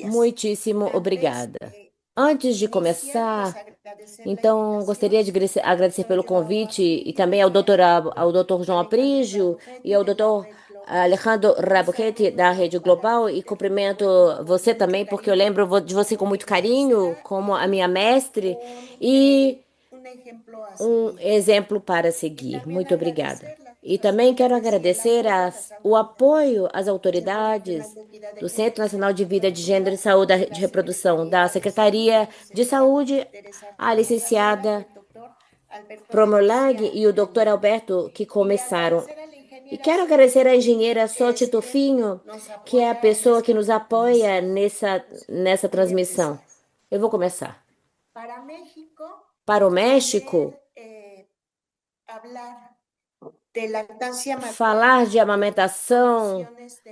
Muitíssimo obrigada. Antes de começar, então, gostaria de agradecer pelo convite e também ao doutor João Aprígio e ao doutor Alejandro Rabuchetti, da Rede Global, e cumprimento você também, porque eu lembro de você com muito carinho, como a minha mestre, e um exemplo para seguir. Muito obrigada. E também quero agradecer o apoio às autoridades do Centro Nacional de Vida de Gênero e Saúde de Reprodução, da Secretaria de Saúde, a licenciada Promolag e o Dr. Alberto, que começaram. E quero agradecer à engenheira Soti Tofinho, que é a pessoa que nos apoia nessa transmissão. Eu vou começar. Para o México, falar de amamentação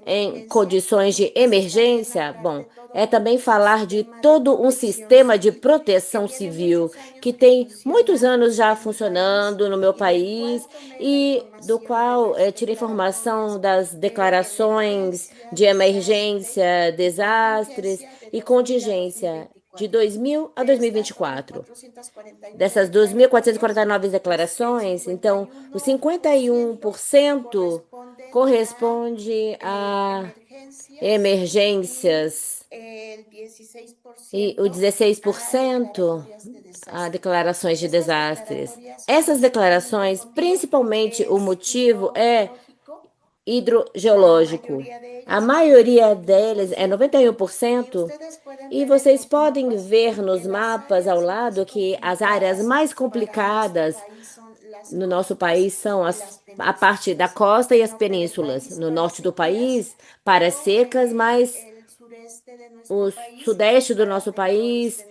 em condições de emergência, bom, é também falar de todo um sistema de proteção civil que tem muitos anos já funcionando no meu país e do qual tirei informação das declarações de emergência, desastres e contingência de 2000 a 2024. Dessas 2.449 declarações, então, os 51% corresponde a emergências e o 16% a declarações de desastres. Essas declarações, principalmente o motivo é hidrogeológico. A maioria deles é 91%, e vocês podem ver nos mapas ao lado que as áreas mais complicadas no nosso país são a parte da costa e as penínsulas. No norte do país, para secas, mas o sudeste do nosso país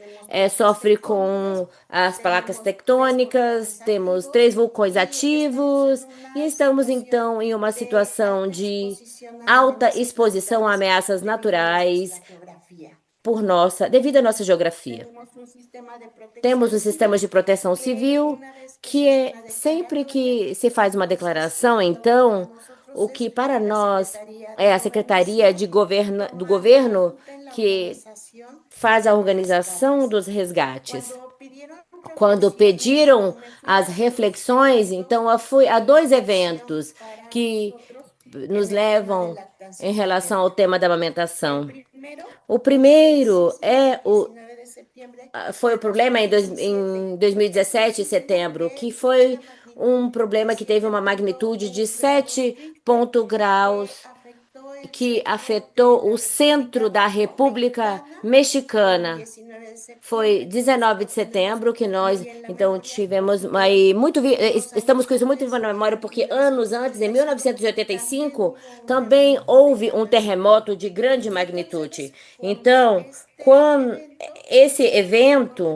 sofre com as placas tectônicas, temos 3 vulcões ativos e estamos então em uma situação de alta exposição a ameaças naturais devido à nossa geografia. Temos o sistema de proteção civil, que sempre que se faz uma declaração, então, o que para nós é a Secretaria do Governo que faz a organização dos resgates. Quando pediram as reflexões, então eu fui a 2 eventos que nos levam em relação ao tema da amamentação. O primeiro foi o problema em 2017, em setembro, que foi um problema que teve uma magnitude de 7 graus, que afetou o centro da República Mexicana. Foi 19 de setembro que nós, então, tivemos aí estamos com isso muito vivo na memória, porque anos antes, em 1985, também houve um terremoto de grande magnitude. Então, quando esse evento,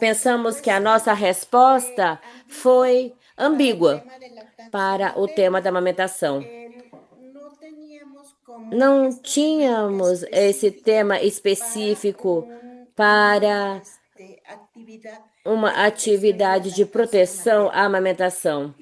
pensamos que a nossa resposta foi ambígua para o tema da amamentação. Não tínhamos esse tema específico para uma atividade de proteção à amamentação.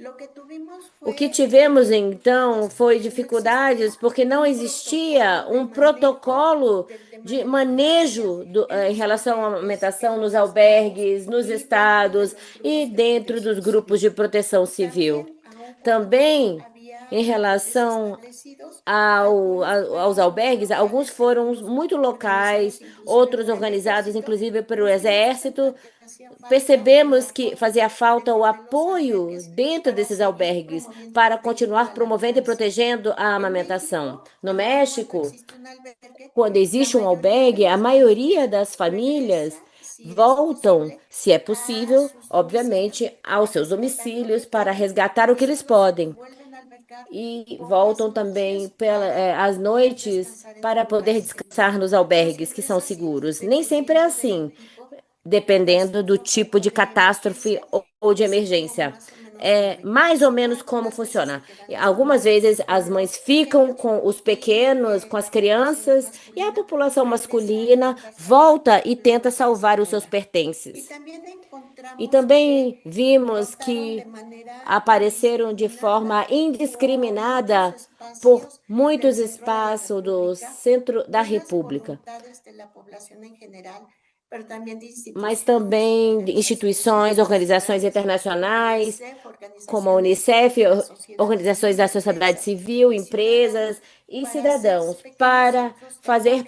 O que tivemos então foi dificuldades porque não existia um protocolo de manejo em relação à amamentação nos albergues, nos estados e dentro dos grupos de proteção civil. Também em relação aos albergues, alguns foram muito locais, outros organizados inclusive pelo Exército. Percebemos que fazia falta o apoio dentro desses albergues para continuar promovendo e protegendo a amamentação. No México, quando existe um albergue, a maioria das famílias voltam, se é possível, obviamente, aos seus domicílios para resgatar o que eles podem. E voltam também às noites para poder descansar nos albergues que são seguros. Nem sempre é assim, dependendo do tipo de catástrofe ou de emergência. mais ou menos como funciona. Algumas vezes as mães ficam com os pequenos, com as crianças, e a população masculina volta e tenta salvar os seus pertences. E também vimos que apareceram de forma indiscriminada por muitos espaços do centro da República, mas também instituições, organizações internacionais, como a Unicef, organizações da sociedade civil, empresas e cidadãos, para fazer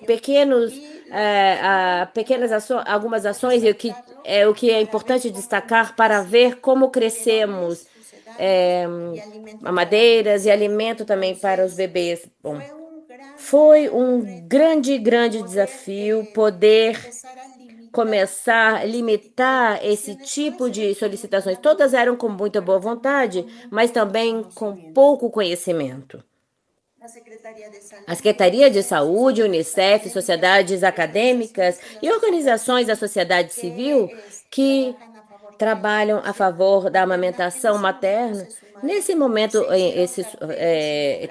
algumas ações, e o que é importante destacar para ver como crescemos é, mamadeiras e alimento também para os bebês. Bom, foi um grande, grande desafio poder começar a limitar esse tipo de solicitações. Todas eram com muita boa vontade, mas também com pouco conhecimento. A Secretaria de Saúde, Unicef, sociedades acadêmicas e organizações da sociedade civil que trabalham a favor da amamentação materna. Nesse momento, esses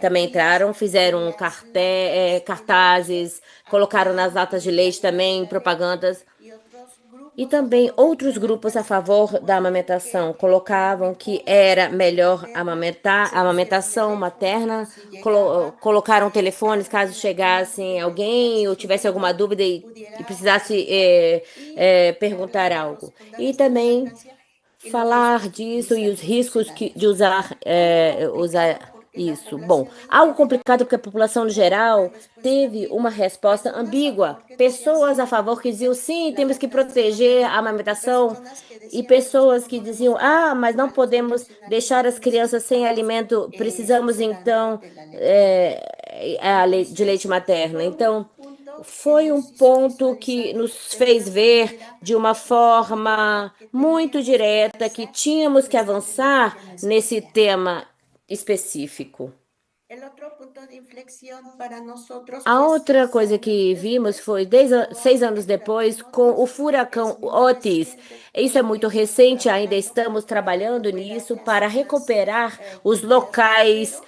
também entraram, fizeram cartazes, colocaram nas latas de leite também propagandas. E também outros grupos a favor da amamentação colocavam que era melhor amamentar, a amamentação materna, colocaram telefones caso chegasse alguém ou tivesse alguma dúvida e precisasse perguntar algo. E também falar disso e os riscos de usar isso. Bom, algo complicado porque a população no geral teve uma resposta ambígua. Pessoas a favor que diziam sim, temos que proteger a amamentação, e pessoas que diziam mas não podemos deixar as crianças sem alimento, precisamos então de leite materno. Então, foi um ponto que nos fez ver de uma forma muito direta que tínhamos que avançar nesse tema específico. A outra coisa que vimos foi 6 anos depois com o furacão Otis. Isso é muito recente, ainda estamos trabalhando nisso para recuperar os locais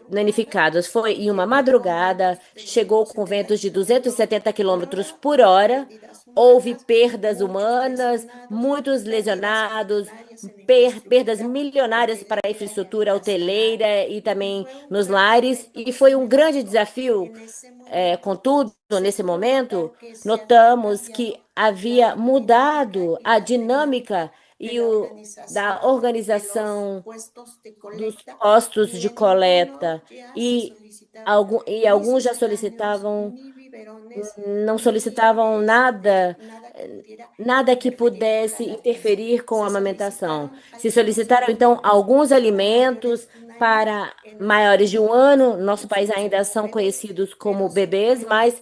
danificados. Foi em uma madrugada, chegou com ventos de 270 quilômetros por hora, houve perdas humanas, muitos lesionados, perdas milionárias para a infraestrutura hoteleira e também nos lares, e foi um grande desafio. Contudo, nesse momento, notamos que havia mudado a dinâmica da organização dos postos de coleta e alguns já não solicitavam nada que pudesse interferir com a amamentação. Se solicitaram então alguns alimentos para maiores de 1 ano. Nosso país ainda são conhecidos como bebês, mas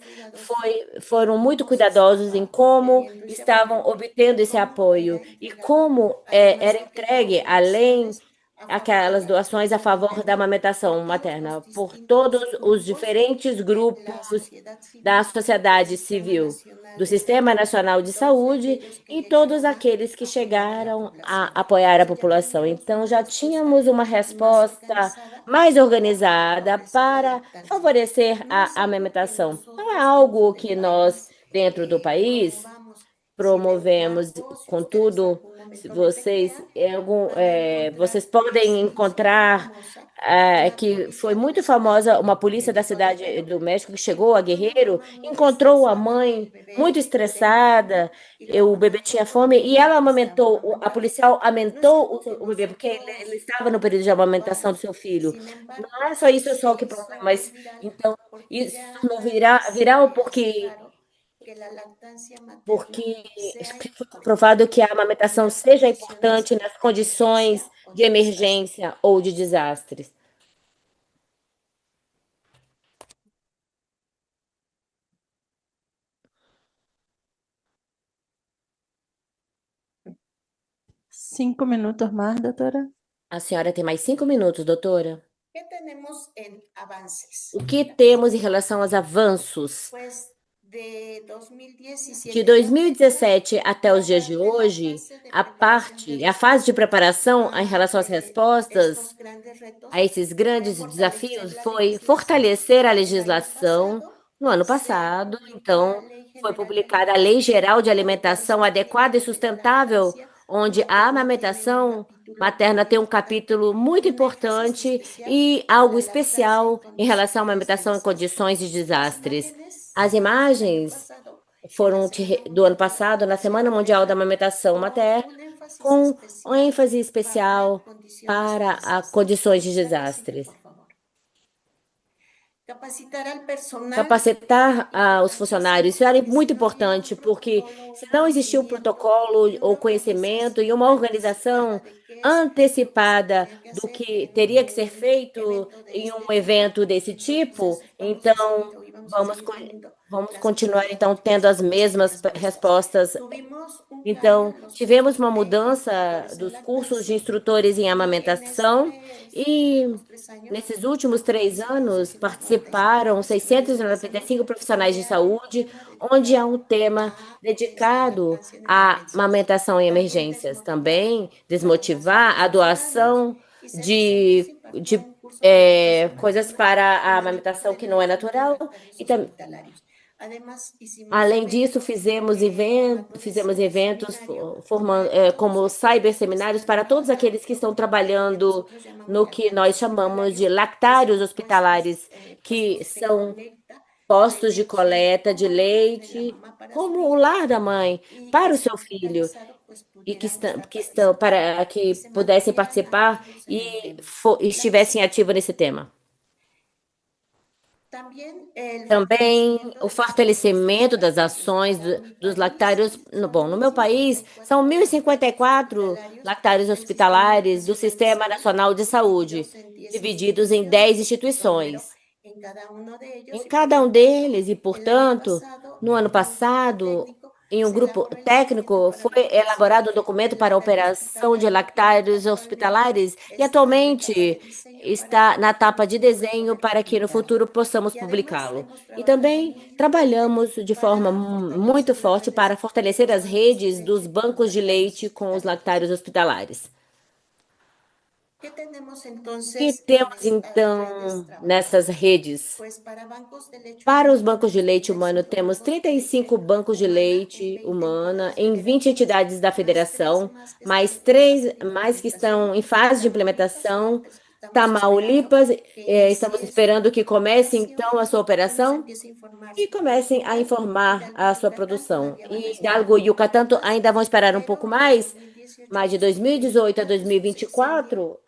foram muito cuidadosos em como estavam obtendo esse apoio e como era entregue, além aquelas doações a favor da amamentação materna, por todos os diferentes grupos da sociedade civil, do Sistema Nacional de Saúde e todos aqueles que chegaram a apoiar a população. Então, já tínhamos uma resposta mais organizada para favorecer a amamentação. Não é algo que nós, dentro do país, promovemos. Contudo, se vocês podem encontrar que foi muito famosa uma polícia da cidade do México que chegou a Guerreiro, encontrou a mãe muito estressada, o bebê tinha fome e ela amamentou, a policial amamentou o bebê porque ele estava no período de amamentação do seu filho. Não é só isso só que problema, mas então isso não virá porque foi comprovado que a amamentação seja importante nas condições de emergência ou de desastres. 5 minutos mais, doutora. A senhora tem mais 5 minutos, doutora. O que temos em relação aos avanços? De 2017 até os dias de hoje, a fase de preparação em relação às respostas a esses grandes desafios foi fortalecer a legislação. No ano passado, então, foi publicada a Lei Geral de Alimentação Adequada e Sustentável, onde a amamentação materna tem um capítulo muito importante e algo especial em relação à amamentação em condições de desastres. As imagens foram do ano passado, na Semana Mundial da Amamentação Materna, com um ênfase especial para as condições de desastres. Capacitar os funcionários, isso era muito importante, porque se não existia um protocolo ou conhecimento e uma organização antecipada do que teria que ser feito em um evento desse tipo, então vamos, vamos continuar então tendo as mesmas respostas. Então, tivemos uma mudança dos cursos de instrutores em amamentação e nesses últimos 3 anos participaram 695 profissionais de saúde, onde há um tema dedicado à amamentação em emergências. Também desmotivar a doação de coisas para a amamentação que não é natural e também além disso, fizemos eventos formando, como cyberseminários para todos aqueles que estão trabalhando no que nós chamamos de lactários hospitalares, que são postos de coleta de leite, como o lar da mãe, para o seu filho, e que estão para que pudessem participar e estivessem ativos nesse tema. Também o fortalecimento das ações dos lactários. Bom, no meu país, são 1.054 lactários hospitalares do Sistema Nacional de Saúde, divididos em 10 instituições. Em cada um deles, e, portanto, no ano passado, em um grupo técnico, foi elaborado um documento para a operação de lactários hospitalares e atualmente está na etapa de desenho para que no futuro possamos publicá-lo. E também trabalhamos de forma muito forte para fortalecer as redes dos bancos de leite com os lactários hospitalares. O que temos então nessas redes? Para os bancos de leite humano, temos 35 bancos de leite humana em 20 entidades da federação, mais 3 mais que estão em fase de implementação. Tamaulipas, estamos esperando que comece então a sua operação e comecem a informar a sua produção. E Hidalgo e Yucatán ainda vão esperar um pouco mais, mas de 2018 a 2024.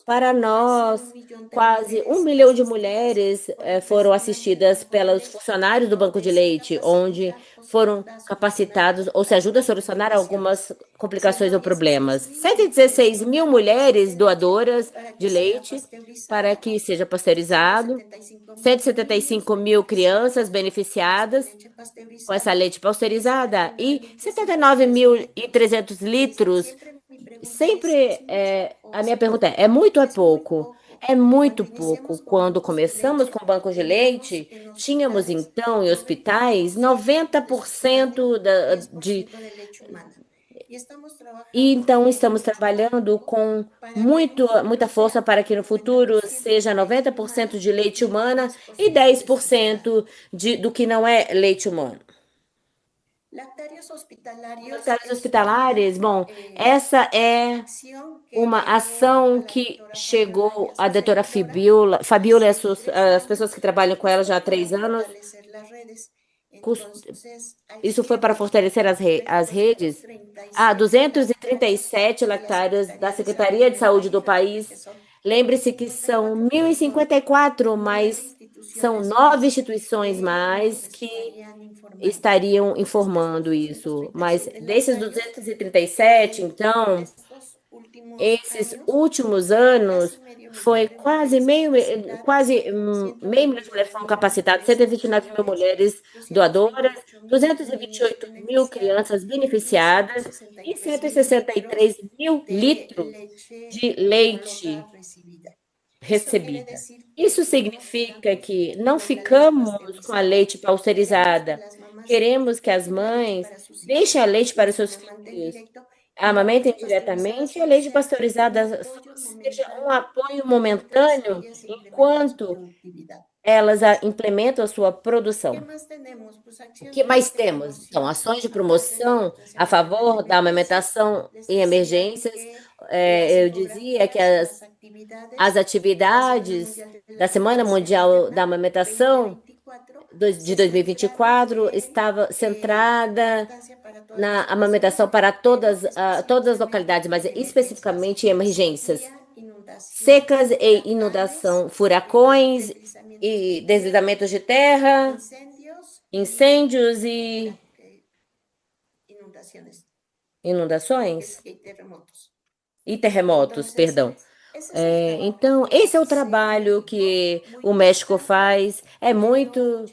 Para nós, quase 1 milhão de mulheres foram assistidas pelos funcionários do Banco de Leite, onde foram capacitados ou se ajuda a solucionar algumas complicações ou problemas. 116 mil mulheres doadoras de leite para que seja pasteurizado, 175 mil crianças beneficiadas com essa leite pasteurizada e 79.300 litros. Sempre a minha pergunta é muito ou é pouco? É muito pouco. Quando começamos com bancos de leite, tínhamos então em hospitais 90% de. E então estamos trabalhando com muita força para que no futuro seja 90% de leite humana e 10% do que não é leite humano. Lactários hospitalares, bom, essa é uma ação que chegou a doutora Fabiola e as pessoas que trabalham com ela já há 3 anos. Isso foi para fortalecer as redes. Há 237 lactários da Secretaria de Saúde do país. Lembre-se que são 1.054, mas são 9 instituições mais que estariam informando isso. Mas desses 237, então, esses últimos anos, foi quase meio milhão de mulheres foram capacitadas, 129 mil mulheres doadoras, 228 mil crianças beneficiadas e 163 mil litros de leite recebida. Isso significa que não ficamos com a leite pasteurizada. Queremos que as mães deixem a leite para os seus filhos, amamentem diretamente, e a leite pasteurizada só seja um apoio momentâneo enquanto elas implementam a sua produção. O que mais temos? Então, ações de promoção a favor da amamentação em emergências. Eu dizia que as atividades da Semana Mundial da Amamentação de 2024 estava centrada na amamentação para todas as localidades, mas especificamente em emergências secas e inundação, furacões e deslizamentos de terra, incêndios e inundações e terremotos, perdão. Então, esse é o trabalho que o México faz. É muito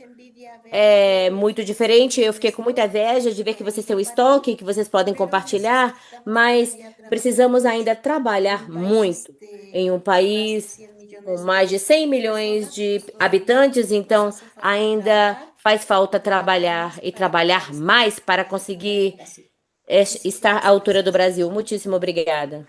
diferente. Eu fiquei com muita inveja de ver que vocês têm um estoque, que vocês podem compartilhar, mas precisamos ainda trabalhar muito em um país com mais de 100 milhões de habitantes, então ainda faz falta trabalhar e trabalhar mais para conseguir estar à altura do Brasil. Muitíssimo obrigada.